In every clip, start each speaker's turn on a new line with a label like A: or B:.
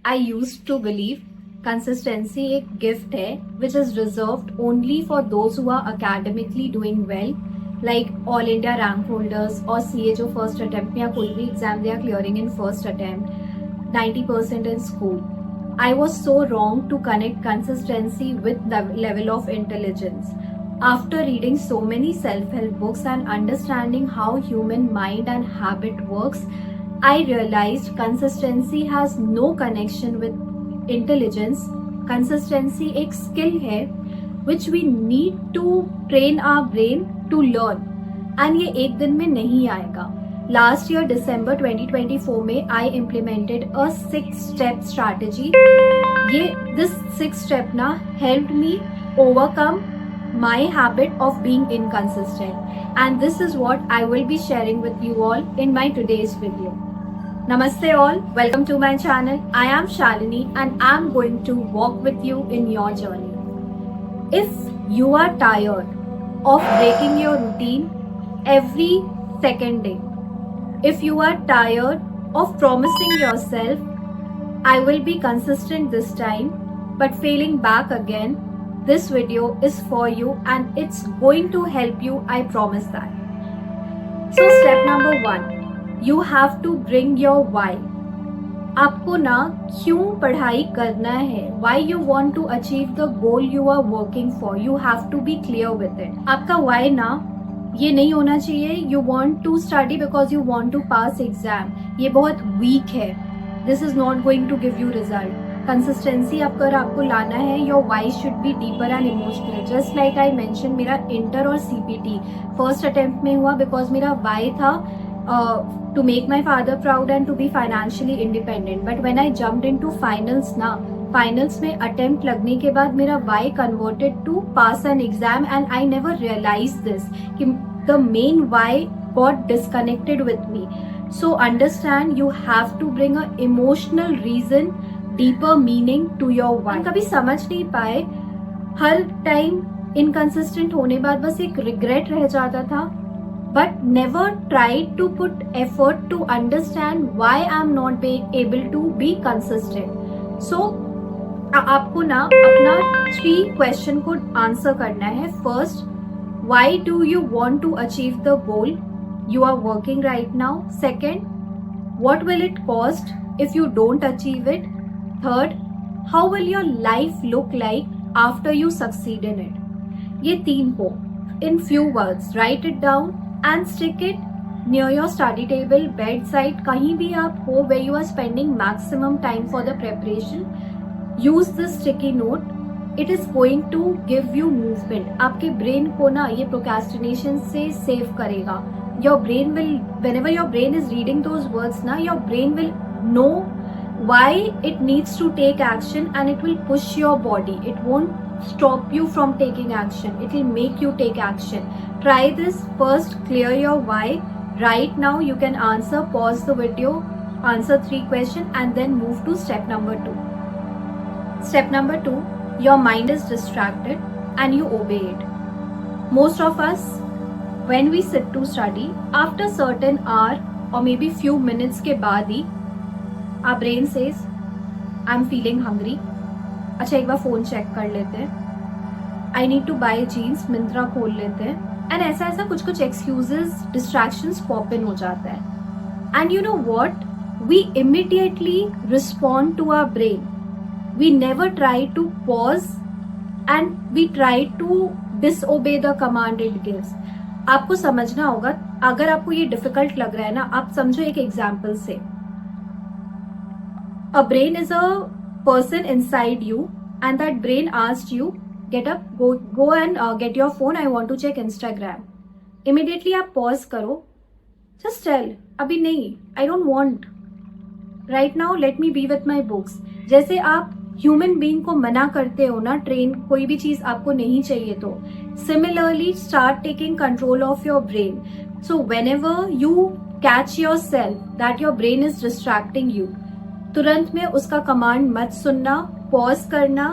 A: I used to believe consistency एक gift है which is reserved only for those who are academically doing well, like all India rank holders or CA जो first attempt में या कोई भी exam they are clearing in first attempt, 90% in school. I was so wrong to connect consistency with the level of intelligence. After reading so many self-help books and understanding how human mind and habit works, I realized consistency has no connection with intelligence. Consistency एक skill है which we need to train our brain to learn, and ये एक दिन में नहीं आएगा. Last year December 2024 में I implemented a 6-step strategy. This 6 step ना helped me overcome my habit of being inconsistent, and this is what I will be sharing with you all in my today's video. Namaste all, welcome to my channel. I am Shalini and I am going to walk with you in your journey. If you are tired of breaking your routine every second day, if you are tired of promising yourself, I will be consistent this time, but failing back again, this video is for you and it's going to help you, I promise that. So step number 1. You have to bring your why. आपको ना क्यों पढ़ाई करना है, why you want to achieve the goal you are working for, you have to be clear with it. आपका why ना ये नहीं होना चाहिए you want to study because you want to pass exam, ये बहुत weak है, this is not going to give you result. Consistency अगर आपको लाना है, your why should be deeper and emotional. Just like I mentioned, मेरा inter और CPT first attempt में हुआ because मेरा why था to make my father proud and to be financially independent. But when I jumped into finals ना, finals में attempt लगने के बाद मेरा why converted to pass an exam, and I never realized this कि the main why got disconnected with me. So understand, you have to bring a emotional reason, deeper meaning to your why. कभी समझ नहीं पाए, हर time inconsistent होने बाद बस एक regret रह जाता था, but never tried to put effort to understand why I'm not being able to be consistent. So आपको ना अपना 3 question को answer करना है. First, why do you want to achieve the goal you are working right now? Second, what will it cost if you don't achieve it? Third, how will your life look like after you succeed in it? ये 3 को in few words write it down and stick it near your study table, bedside, कहीं भी आप हो where you are spending maximum time for the preparation. Use this sticky note. It is going to give you movement. आपके brain को ना ये procrastination से save करेगा. Your brain will, whenever your brain is reading those words ना, your brain will know why it needs to take action and it will push your body. It won't stop you from taking action. It will make you take action. Try this first, clear your why. Right now you can answer, pause the video, answer 3 questions and then move to step number 2. Step number 2, your mind is distracted and you obey it. Most of us, when we sit to study, after certain hour or maybe few minutes के बाद ही our brain says, I'm feeling hungry. अच्छा एक बार phone check कर लेते हैं, I need to buy jeans, Myntra खोल लेते हैं, एंड ऐसा ऐसा कुछ कुछ एक्सक्यूजेस, डिस्ट्रैक्शंस पॉप इन हो जाता है. And you know what, we immediately respond to our brain. We never try to pause and we try to disobey the command it gives. आपको समझना होगा, अगर आपको ये डिफिकल्ट लग रहा है ना, आप समझो एक एग्जाम्पल से. A brain is a person inside you and that brain asked you, get up, go and get your phone, I want to check Instagram. Immediately आप pause करो, just tell अभी नहीं, I don't want right now, let me be with my books. जैसे आप human being को मना करते हो ना, ट्रेन कोई भी चीज आपको नहीं चाहिए तो similarly start taking control of your brain. So whenever you catch yourself that your brain is distracting you, तुरंत में उसका कमांड मत सुनना, पॉज करना,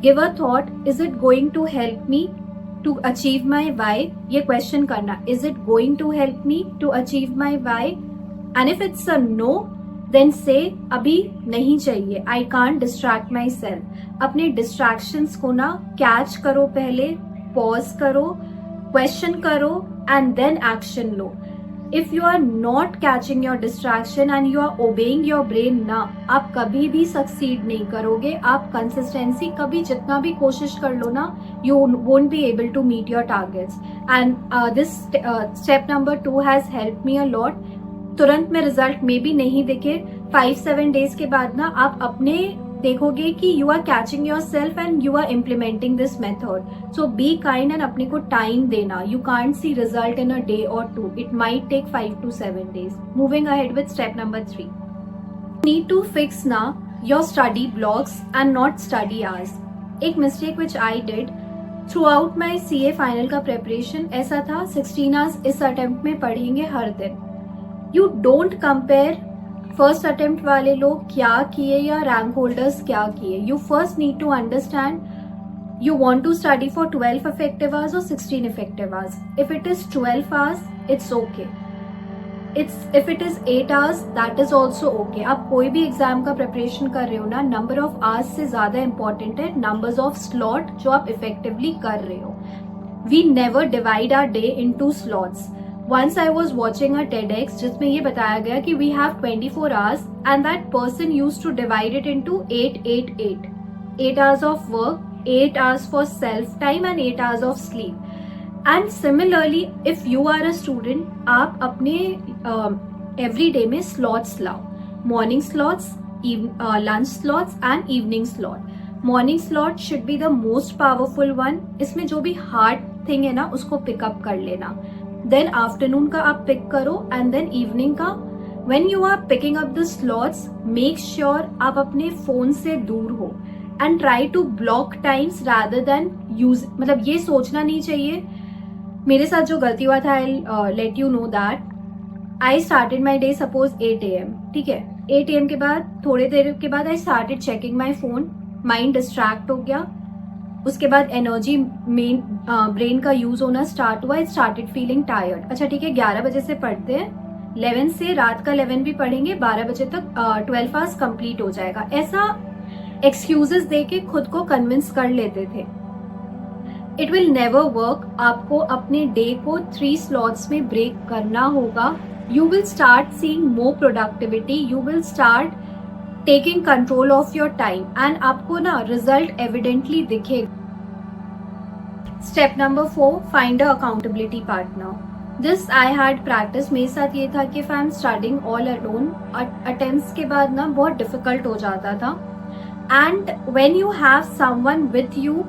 A: give a thought, is it going to help me to achieve my why. ये question करना, is it going to help me to achieve my why, and if it's a no, then say अभी नहीं चाहिए, I can't distract my self. अपने distractions को ना catch करो, पहले पॉज करो, क्वेश्चन करो एंड देन एक्शन लो। If you are not catching your distraction and you are obeying your brain ना, आप कभी भी सक्सीड नहीं करोगे। आप कंसिस्टेंसी कभी जितना भी कोशिश कर लो ना, you won't be able to meet your targets. And this step number 2 has helped me a lot. तुरंत में रिजल्ट में भी नहीं दिखे, 5-7 डेज के बाद ना आप अपने देखोगे कि you are catching yourself and you are implementing this method. So be kind and अपने को टाइम देना। You can't see result in a day और 2, it might take 5 to 7 days. Moving ahead with step number 3. You need to fix now your study blocks and not study hours. एक mistake which I did through out my CA final का preparation ऐसा था, 16 hours इस attempt में पढ़ेंगे हर दिन। You don't compare first attempt वाले लोग क्या किए या रैंक होल्डर्स क्या किए। You first need to understand you want to study for 12 effective hours or 16 effective hours. If it is 12 hours, it's okay. If it is 8 hours, that is also okay. आप कोई भी exam का preparation कर रहे हो ना, number of hours से ज्यादा इंपॉर्टेंट है नंबर्स ऑफ स्लॉट जो आप इफेक्टिवली कर रहे हो। We never divide our day into slots. Once I was watching a TEDx जिसमें ये बताया गया कि we have 24 hours and that person used to divide it into 8-8-8. 8 hours of work, 8 hours for self time and 8 hours of sleep. And similarly, if you are a student, आप अपने every day में slots लाओ, morning slots, lunch slots and evening slot. Morning slot should be the most powerful one. इसमें जो भी hard thing है ना उसको pick up कर लेना. Then afternoon का आप pick करो and then evening का. When you are picking up the slots, make sure आप अपने phone से दूर हो and try to block times rather than use. मतलब ये सोचना नहीं चाहिए। मेरे साथ जो गलती हुआ था, I'll let you know that. I started my day suppose 8 AM, ठीक है। 8 AM के बाद थोड़ी देर के बाद I started checking my phone, mind distract हो गया, उसके बाद एनर्जी मेन ब्रेन का यूज होना स्टार्ट हुआ, इट स्टार्टेड फीलिंग टायर्ड। अच्छा ठीक है, 11 बजे से पढ़ते हैं, 11 से रात का 11 भी पढ़ेंगे, 12 बजे तक 12 आवर्स कंप्लीट हो जाएगा। ऐसा एक्सक्यूजेस दे के खुद को कन्विंस कर लेते थे। It will never work. आपको अपने डे को 3 स्लॉट्स में ब्रेक करना होगा। You will start seeing more productivity, you will start taking control of your time and आपको ना रिजल्ट एविडेंटली दिखेगा। Step number 4, find a accountability partner. This I had practice. मेरे साथ ये था कि I am studying all alone, attempts के बाद ना बहुत डिफिकल्ट हो जाता था। And when you have someone with you,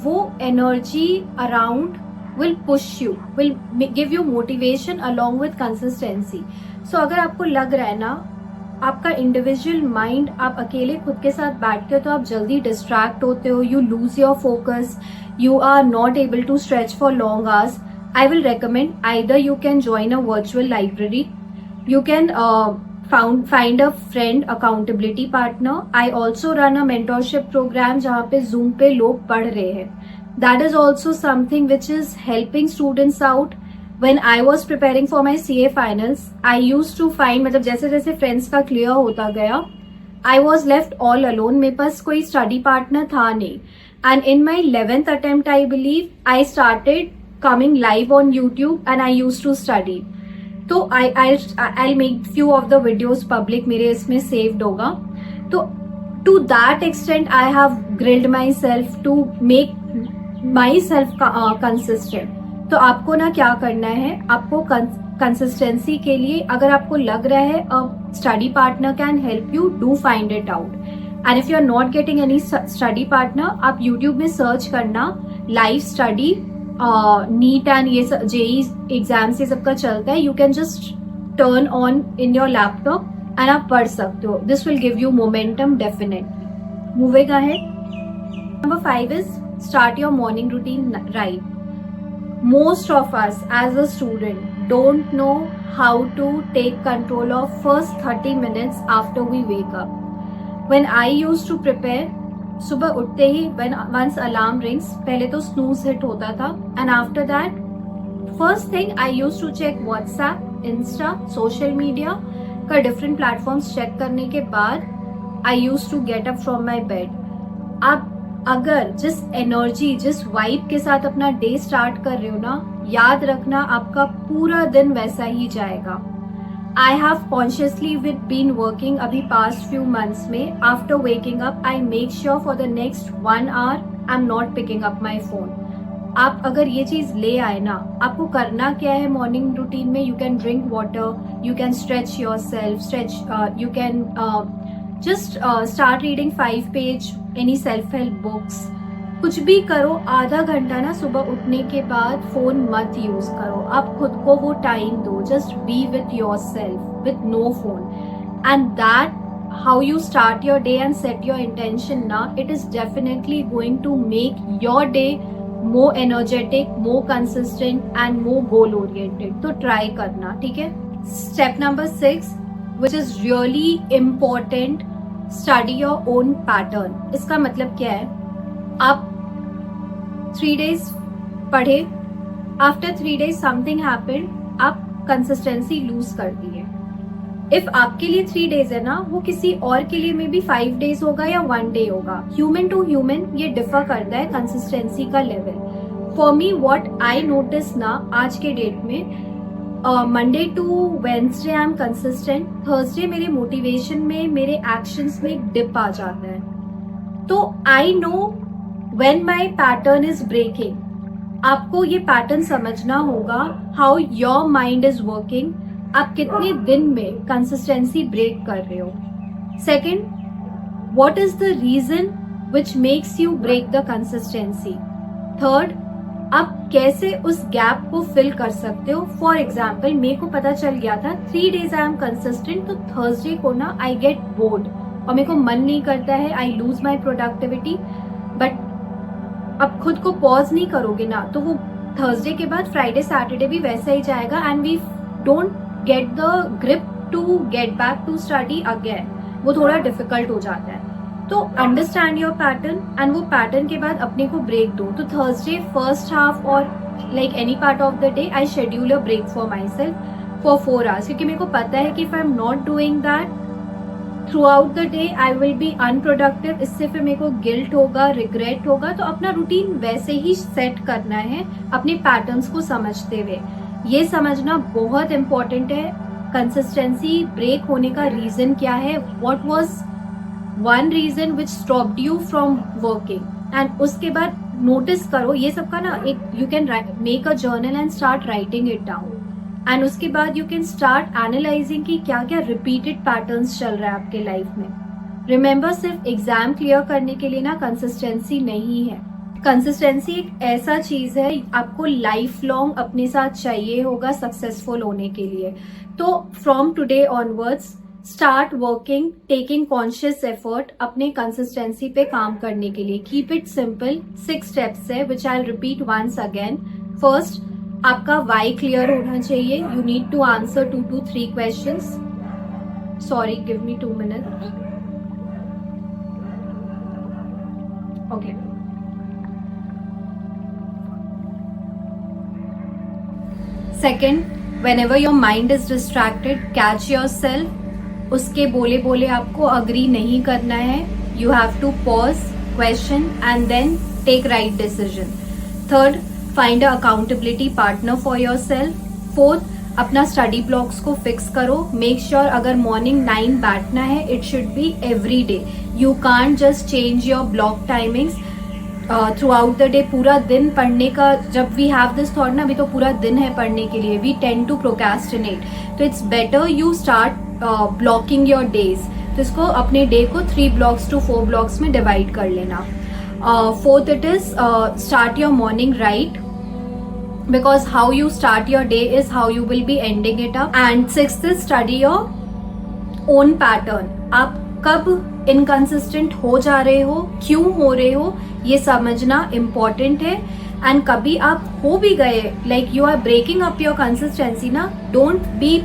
A: वो energy around will push you, will give you motivation along with consistency. So अगर आपको लग रहा है ना आपका इंडिविजुअल माइंड, आप अकेले खुद के साथ बैठते हो तो आप जल्दी डिस्ट्रैक्ट होते हो, you lose your focus, you are not able to stretch for long hours, I will recommend either you can join a virtual library, you can find a friend accountability partner. I also run a mentorship program जहाँ पे Zoom पे लोग पढ़ रहे हैं. That is also something which is helping students out. When I was preparing for my CA finals, I used to find, मतलब जैसे जैसे friends का clear होता गया, I was left all alone. मेरे पास कोई study partner था नहीं. And in my 11th attempt, I believe, I started coming live on YouTube and I used to study. तो I'll make few of the videos public, मेरे इसमें saved होगा. तो to that extent I have grilled myself to make myself consistent. तो आपको ना क्या करना है, आपको कंसिस्टेंसी के लिए अगर आपको लग रहा है study partner can help you, do find it out. And if you are not getting any study partner, आप यूट्यूब में सर्च करना लाइव स्टडी, नीट एंड ये जेई एग्जाम से सबका चलता है. You can just turn on in your laptop and आप पढ़ सकते हो. This will give you momentum definite. Moving ahead, number 5 is start your morning routine right. Most of us as a student don't know how to take control of first 30 minutes after we wake up. When I used to prepare, सुबह उठते ही once alarm rings, पहले तो snooze hit होता था, and after that first thing I used to check WhatsApp, Insta, social media का different platforms check करने के बाद I use to get up from my bed. आप अगर जिस एनर्जी, जिस वाइब के साथ अपना डे स्टार्ट कर रहे हो ना, याद रखना आपका पूरा दिन वैसा ही जाएगा। I have consciously been working अभी past few months में, after waking up I make sure for the next 1 hour I'm not picking up my phone। आप अगर ये चीज ले आए ना, आपको करना क्या है मॉर्निंग रूटीन में, you can drink water, you can stretch your self, you can just start reading 5 page any self help books, कुछ भी करो। आधा घंटा ना सुबह उठने के बाद फोन मत यूज करो, आप खुद को वो टाइम दो, just be with yourself with no phone. And that how you start your day and set your intention now, it is definitely going to make your day more energetic, more consistent and more goal oriented। तो try करना, ठीक है। Step number 6 which is really important, study your own pattern। इसका मतलब क्या है, आप 3 days पढ़े, आफ्टर 3 days समथिंग हैपेंड, आप कंसिस्टेंसी लूज कर दिए। इफ आपके लिए 3 days है ना, वो किसी और के लिए में भी 5 days होगा या 1 day होगा। ह्यूमन टू ह्यूमन ये डिफर करता है कंसिस्टेंसी का level. For me what I notice ना, आज के डेट में Monday to Wednesday I am consistent, Thursday मेरे मोटिवेशन में, मेरे एक्शंस में एक डिप आ जाता है। तो I know when my pattern is breaking। आपको ये पैटर्न समझना होगा, how your mind is working, आप कितने दिन में कंसिस्टेंसी ब्रेक कर रहे हो। Second, what is the reason which makes you break the consistency। Third, आप कैसे उस गैप को फिल कर सकते हो। फॉर एग्जाम्पल मेरे को पता चल गया था 3 days आई एम कंसिस्टेंट, तो थर्सडे को ना आई गेट बोर्ड और मेरे को मन नहीं करता है, I lose my productivity. But अब खुद को पॉज नहीं करोगे ना, तो वो थर्सडे के बाद फ्राइडे सैटरडे भी वैसा ही जाएगा and we don't get the grip to get back to study again, वो थोड़ा डिफिकल्ट हो जाता है। तो अंडरस्टैंड योर पैटर्न एंड वो पैटर्न के बाद अपने को ब्रेक दो। तो थर्सडे फर्स्ट हाफ और like any part of the day I schedule a break for myself for 4 hours, क्योंकि मेरे को पता है कि if I am not doing that through out the day I will be unproductive. इससे फिर मेरे को गिल्ट होगा, रिग्रेट होगा। तो अपना रूटीन वैसे ही सेट करना है अपने पैटर्न्स को समझते हुए। ये समझना बहुत इंपॉर्टेंट है, कंसिस्टेंसी ब्रेक होने का रीजन क्या है, what was one reason which stopped you from working. And उसके बाद नोटिस करो ये सब का ना, एक you can make a journal and start writing it down. And उसके बाद यू कैन स्टार्ट एनालाइजिंग कि क्या क्या रिपीटेड पैटर्न्स चल रहा है आपके लाइफ में। रिमेंबर, सिर्फ एग्जाम क्लियर करने के लिए ना कंसिस्टेंसी नहीं है। कंसिस्टेंसी एक ऐसा चीज है आपको लाइफ लॉन्ग अपने साथ चाहिए होगा सक्सेसफुल होने के लिए। तो from today onwards start working, taking conscious effort अपने कंसिस्टेंसी पे काम करने के लिए। कीप इट सिंपल, 6 steps है which I repeat once again. First, आपका वाई क्लियर होना चाहिए। You need to answer 2 to 3 questions। Sorry, give me 2 minutes। Okay, second, whenever your mind is distracted, catch yourself। उसके बोले बोले आपको agree नहीं करना है। You have to pause, question and then take right decision। Third, find a accountability partner for yourself। Fourth, अपना study blocks को fix करो। मेक श्योर अगर मॉर्निंग 9 बैठना है, it should be every day. You can't just change your block timings through out the day. पूरा दिन पढ़ने का, जब वी हैव दिस थॉट ना, अभी तो पूरा दिन है पढ़ने के लिए, वी टेंड टू प्रोक्रेस्टिनेट। तो it's better you start blocking your days. तो इसको अपने डे को 3 blocks to 4 blocks में डिवाइड कर लेना। Fourth, it is start your morning right, because how you start your day is how you will be ending it up। and sixth is study your own pattern। आप कब inconsistent हो जा रहे हो, क्यों हो रहे हो, ये समझना इम्पोर्टेंट है। एंड कभी आप हो भी गए, like you are breaking up your consistency ना, don't be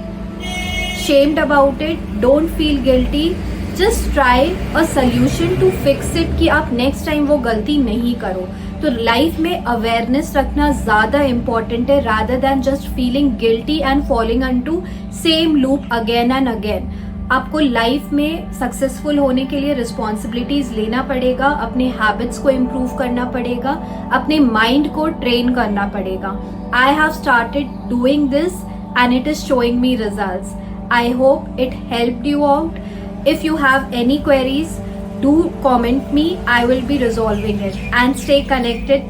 A: shamed about it, don't feel guilty. Just try a solution to fix it कि आप नेक्स्ट टाइम वो गलती नहीं करो. तो लाइफ में अवेयरनेस रखना ज्यादा इंपॉर्टेंट है rather than just feeling guilty and falling into same loop again and again. आपको लाइफ में सक्सेसफुल होने के लिए रिस्पॉन्सिबिलिटीज लेना पड़ेगा, अपने हैबिट्स को इम्प्रूव करना पड़ेगा, अपने माइंड को ट्रेन करना पड़ेगा. I have started doing this and it is showing me results. I hope it helped you out. If you have any queries, do comment me. I will be resolving it. And stay connected